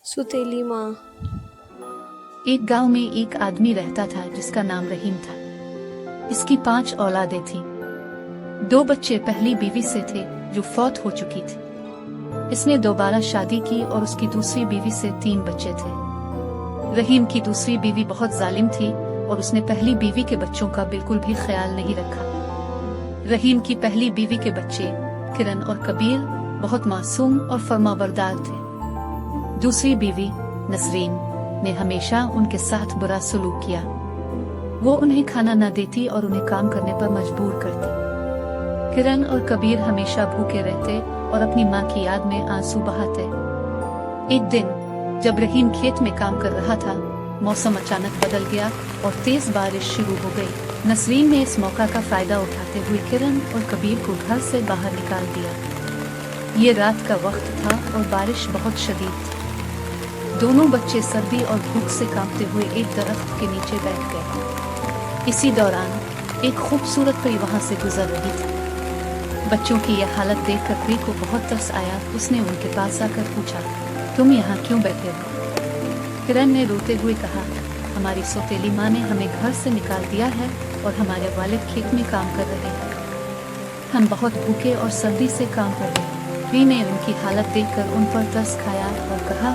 सुतीली माँ। एक गांव में एक आदमी रहता था जिसका नाम रहीम था। इसकी 5 औलादें थीं। 2 बच्चे पहली बीवी से थे जो फौत हो चुकी थी। इसने दोबारा शादी की और उसकी दूसरी बीवी से 3 बच्चे थे। रहीम की दूसरी बीवी बहुत जालिम थी और उसने पहली बीवी के बच्चों का बिल्कुल भी ख्याल नहीं रखा। रहीम की पहली बीवी के बच्चे किरण और कबीर बहुत मासूम और फर्माबरदार थे। दूसरी बीवी नसरीन ने हमेशा उनके साथ बुरा सलूक किया। वो उन्हें खाना न देती और उन्हें काम करने पर मजबूर करती। किरण और कबीर हमेशा भूखे रहते और अपनी माँ की याद में आंसू बहाते। एक दिन जब रहीम खेत में काम कर रहा था, मौसम अचानक बदल गया और तेज बारिश शुरू हो गई। नसरीन ने इस मौका का फायदा उठाते हुए किरण और कबीर को घर से बाहर निकाल दिया। ये रात का वक्त था और बारिश बहुत शदीद थी। दोनों बच्चे सर्दी और भूख से कांपते हुए एक दरख्त के नीचे बैठ गए। इसी दौरान एक खूबसूरत परी वहां से गुजर रही थी। बच्चों की यह हालत देखकर परी को बहुत तरस आया। उसने उनके पास आकर पूछा, तुम यहाँ क्यों बैठे हो? किरण ने रोते हुए कहा, हमारी सौतेली माँ ने हमें घर से निकाल दिया है और हमारे वालिद खेत में काम कर रहे हैं। हम बहुत भूखे और सर्दी से काम कर रहे हैं। परी ने उनकी हालत देखकर उन पर तरस खाया और कहा,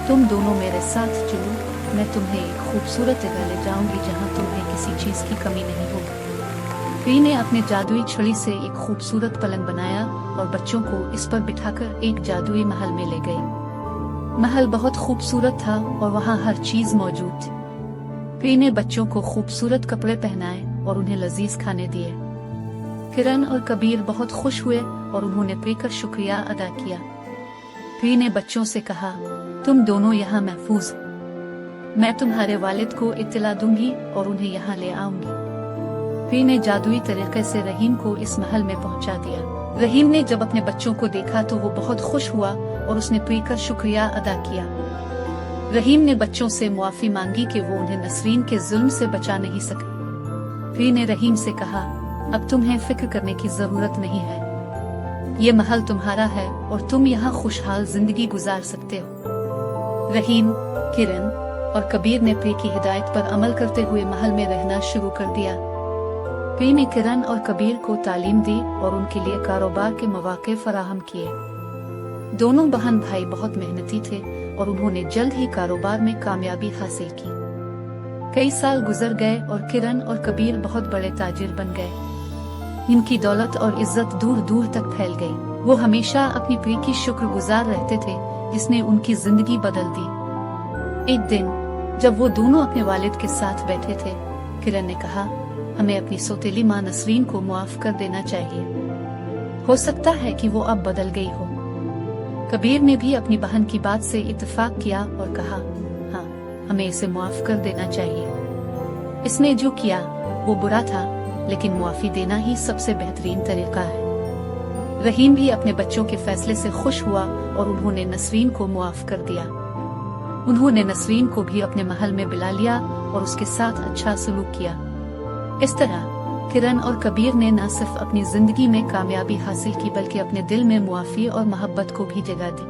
तुम दोनों मेरे साथ चलो, मैं तुम्हें एक खूबसूरत जगह ले जाऊंगी जहां तुम्हें किसी चीज की कमी नहीं होगी। परी ने अपने जादुई छड़ी से एक खूबसूरत पलंग बनाया और बच्चों को इस पर बिठाकर एक जादुई महल में ले गई। महल बहुत खूबसूरत था और वहां हर चीज मौजूद थी। परी ने बच्चों को खूबसूरत कपड़े पहनाए और उन्हें लजीज खाने दिए। किरण और कबीर बहुत खुश हुए और उन्होंने परी का शुक्रिया अदा किया। परी ने बच्चों से कहा, तुम दोनों यहाँ महफूज हो। मैं तुम्हारे वालिद को इत्तला दूंगी और उन्हें यहाँ ले आऊंगी। परी ने जादुई तरीके से रहीम को इस महल में पहुँचा दिया। रहीम ने जब अपने बच्चों को देखा तो वो बहुत खुश हुआ और उसने परी का शुक्रिया अदा किया। रहीम ने बच्चों से मुआफी मांगी कि वो उन्हें नसरीन के जुल्म से बचा नहीं सके। परी ने रहीम से कहा, अब तुम्हें फिक्र करने की जरूरत नहीं है। ये महल तुम्हारा है और तुम यहाँ खुशहाल जिंदगी गुजार सकते हो। रहीम, किरण और कबीर ने परी की हिदायत पर अमल करते हुए महल में रहना शुरू कर दिया। परी ने किरण और कबीर को तालीम दी और उनके लिए कारोबार के मौके फराहम किए। दोनों बहन भाई बहुत मेहनती थे और उन्होंने जल्द ही कारोबार में कामयाबी हासिल की। कई साल गुजर गए और किरण और कबीर बहुत बड़े ताजिर बन गए। इनकी दौलत और इज्जत दूर दूर तक फैल गई। वो हमेशा अपनी परी की शुक्रगुजार रहते थे जिसने उनकी जिंदगी बदल दी। एक दिन जब वो दोनों अपने वालिद के साथ बैठे थे, किरण ने कहा, हमें अपनी सौतेली माँ नसरीन को मुआफ कर देना चाहिए। हो सकता है कि वो अब बदल गई हो। कबीर ने भी अपनी बहन की बात से इत्तेफाक किया और कहा, हाँ, हमें इसे मुआफ कर देना चाहिए। इसने जो किया वो बुरा था, लेकिन मुआफी देना ही सबसे बेहतरीन तरीका है। रहीम भी अपने बच्चों के फैसले से खुश हुआ और उन्होंने नसरीन को मुआफ कर दिया। उन्होंने नसरीन को भी अपने महल में बुला लिया और उसके साथ अच्छा सलूक किया। इस तरह किरण और कबीर ने न सिर्फ अपनी जिंदगी में कामयाबी हासिल की बल्कि अपने दिल में मुआफी और मोहब्बत को भी जगह दी।